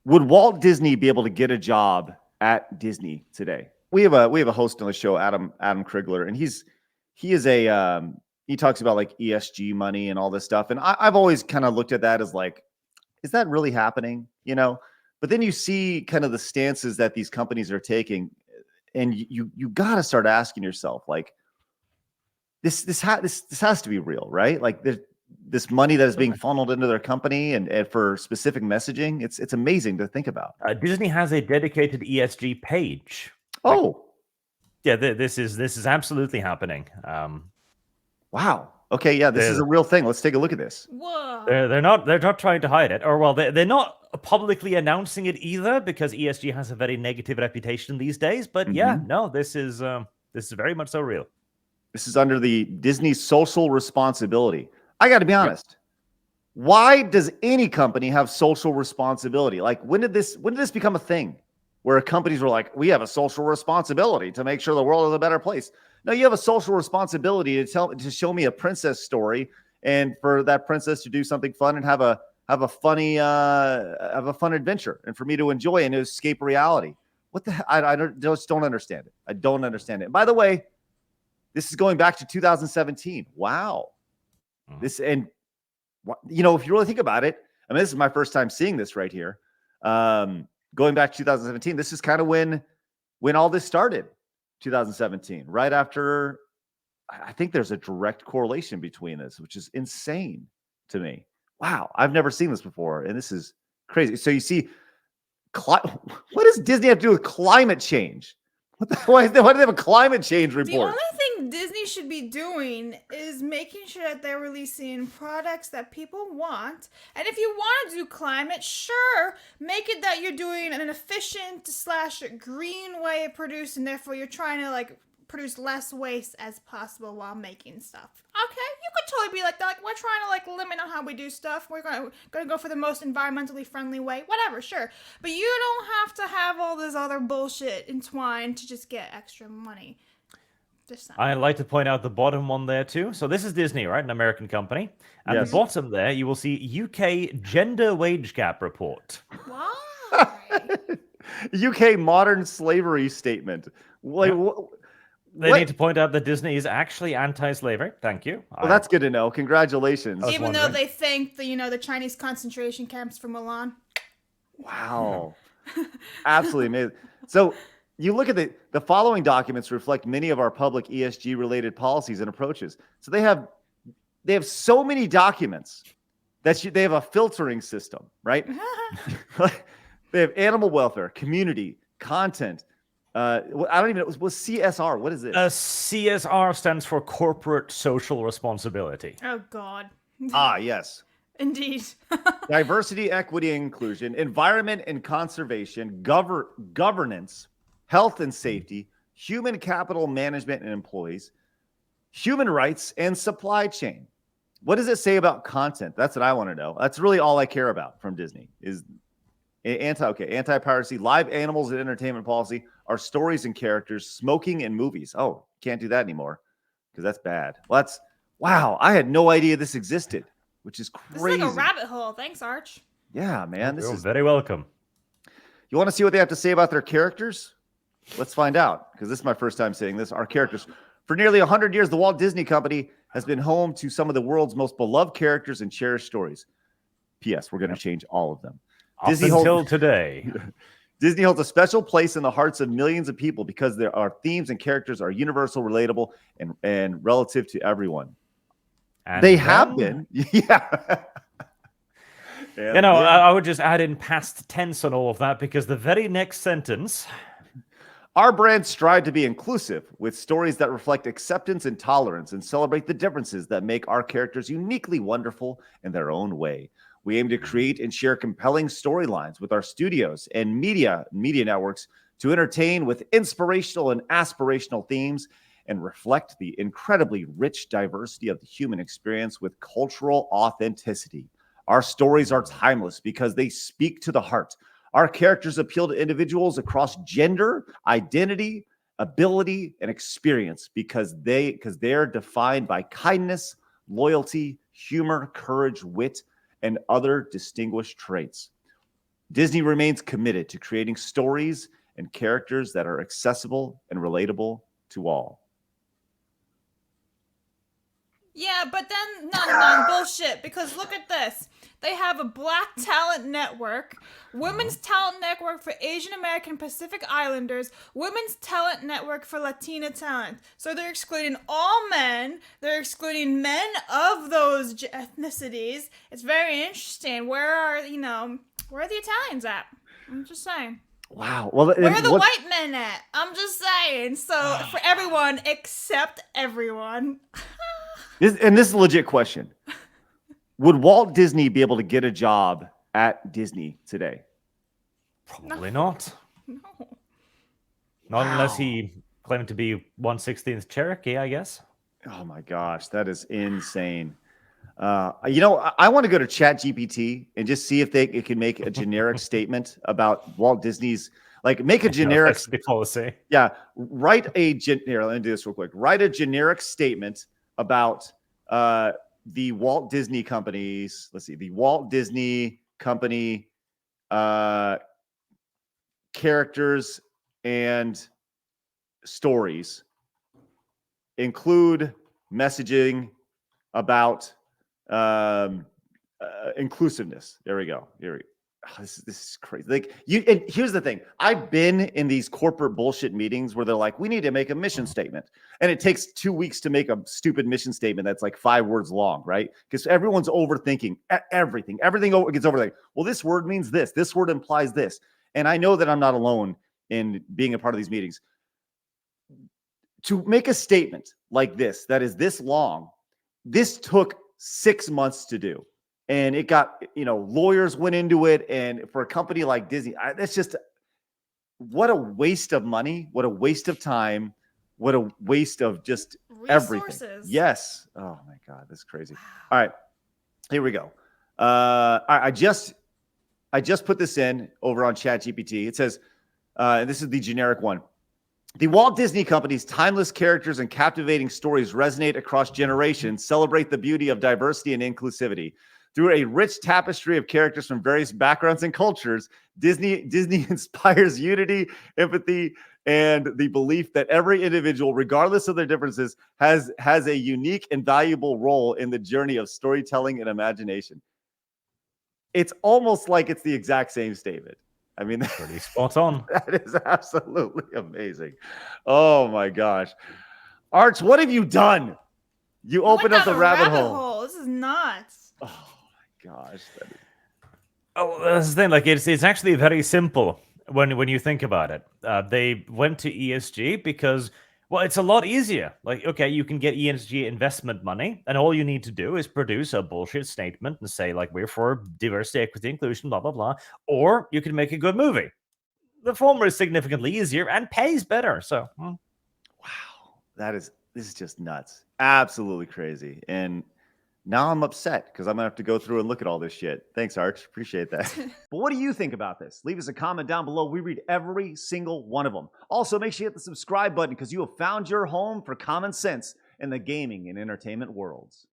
Would Walt Disney be able to get a job at Disney today? We have a host on the show, Adam Krigler, and he talks about like ESG money and all this stuff. And I've always kind of looked at that as like, is that really happening? But then you see kind of the stances that these companies are taking, and you got to start asking yourself, like, this has to be real, right? Like this money that is being funneled into their company and for specific messaging. It's amazing to think about. Disney has a dedicated ESG page. Oh, yeah, this is absolutely happening. Wow. Okay, yeah, this is a real thing. Let's take a look at this. Whoa. They're not trying to hide it, or well, they're not publicly announcing it either, because ESG has a very negative reputation these days. But yeah, no, this is very much so real. This is under the Disney social responsibility. I got to be honest. Why does any company have social responsibility? Like, when did this become a thing where companies were like, we have a social responsibility to make sure the world is a better place? No, you have a social responsibility to show me a princess story, and for that princess to do something fun and have a fun adventure, and for me to enjoy and escape reality. What the hell? I just don't understand it. I don't understand it. And by the way, this is going back to 2017. Wow. If you really think about it, I mean, this is my first time seeing this right here. Going back to 2017, this is kind of when all this started. 2017, right after. I think there's a direct correlation between this, which is insane to me. Wow, I've never seen this before, and this is crazy. So you see, what does Disney have to do with climate change? Why do they have a climate change report? The only thing Disney should be doing is making sure that they're releasing products that people want. And if you want to do climate, sure, make it that you're doing an efficient / green way of producing. Therefore, you're trying to like produce less waste as possible while making stuff. Okay, you could totally be like that. Like, we're trying to like limit on how we do stuff. We're gonna go for the most environmentally friendly way. Whatever, sure. But you don't have to have all this other bullshit entwined to just get extra money. I'd like to point out the bottom one there too. So this is Disney, right? An American company. At the bottom there, you will see UK gender wage gap report. Why? UK modern slavery statement. Like, They need to point out that Disney is actually anti-slavery. Thank you. Well, that's good to know. Congratulations. Even though they thank the Chinese concentration camps for Milan. Wow. Absolutely amazing. So you look at the following documents reflect many of our public ESG related policies and approaches. So they have so many documents that they have a filtering system, right? They have animal welfare, community, content. I don't even know. What's CSR? What is it? CSR stands for corporate social responsibility. Oh, God. Yes. Indeed. Diversity, equity, and inclusion, environment and conservation, governance, health and safety, human capital management and employees, human rights, and supply chain. What does it say about content? That's what I want to know. That's really all I care about from Disney is anti-piracy, live animals and entertainment policy, our stories and characters, smoking and movies. Oh, can't do that anymore because that's bad. Well, wow. I had no idea this existed, which is crazy. This is like a rabbit hole. Thanks, Arch. Yeah, man. You're very welcome. You want to see what they have to say about their characters? Let's find out, because this is my first time seeing this. Our characters. For nearly 100 years, the Walt Disney Company has been home to some of the world's most beloved characters and cherished stories. P.S. We're going to change all of them. Until today. Disney holds a special place in the hearts of millions of people because our themes and characters are universal, relatable, and relative to everyone. And they have been. Yeah. I would just add in past tense on all of that, because the very next sentence. Our brand strive to be inclusive with stories that reflect acceptance and tolerance and celebrate the differences that make our characters uniquely wonderful in their own way. We aim to create and share compelling storylines with our studios and media networks to entertain with inspirational and aspirational themes and reflect the incredibly rich diversity of the human experience with cultural authenticity. Our stories are timeless because they speak to the heart. Our characters appeal to individuals across gender, identity, ability, and experience because they're defined by kindness, loyalty, humor, courage, wit, and other distinguished traits. Disney remains committed to creating stories and characters that are accessible and relatable to all. Yeah, but then no bullshit. Because look at this. They have a Black Talent Network, Women's Talent Network for Asian American Pacific Islanders, Women's Talent Network for Latina talent. So they're excluding all men. They're excluding men of those ethnicities. It's very interesting. Where are the Italians at? I'm just saying. Wow. Well, where are the white men at? I'm just saying. So for everyone except everyone. This is a legit question. Would Walt Disney be able to get a job at Disney today? Probably not. No. Not unless he claimed to be 1/16th Cherokee, I guess. Oh my gosh, that is insane. I want to go to ChatGPT and just see if it can make a generic statement about Walt Disney's, like make a generic policy. Yeah, write a here, let me do this real quick. Write a generic statement about the Walt Disney Company's, let's see, the Walt Disney Company characters and stories include messaging about inclusiveness. There we go. Oh, this is crazy. Like and here's the thing. I've been in these corporate bullshit meetings where they're like, we need to make a mission statement. And it takes 2 weeks to make a stupid mission statement that's like 5 words long, right? Because everyone's overthinking everything. Everything gets overthinking. Well, this word means this. This word implies this. And I know that I'm not alone in being a part of these meetings. To make a statement like this, that is this long, this took 6 months to do. And it got, lawyers went into it. And for a company like Disney, that's just, what a waste of money. What a waste of time. What a waste of just resources. Everything. Yes. Oh my God, that's crazy. All right, here we go. I just put this in over on ChatGPT. It says, this is the generic one. The Walt Disney Company's timeless characters and captivating stories resonate across generations, celebrate the beauty of diversity and inclusivity. Through a rich tapestry of characters from various backgrounds and cultures, Disney inspires unity, empathy, and the belief that every individual, regardless of their differences, has a unique and valuable role in the journey of storytelling and imagination. It's almost like it's the exact same statement. I mean, that's pretty spot on. That is absolutely amazing. Oh my gosh. Arch, what have you done? You opened up the rabbit hole. This is nuts. Oh my gosh. Oh, that's the thing. Like it's actually very simple when you think about it. They went to ESG because, well, it's a lot easier. Like, okay, you can get ESG investment money, and all you need to do is produce a bullshit statement and say, like, we're for diversity, equity, inclusion, blah, blah, blah. Or you can make a good movie. The former is significantly easier and pays better. So, wow, this is just nuts. Absolutely crazy. And now I'm upset because I'm going to have to go through and look at all this shit. Thanks, Arch. Appreciate that. But what do you think about this? Leave us a comment down below. We read every single one of them. Also, make sure you hit the subscribe button because you have found your home for common sense in the gaming and entertainment worlds.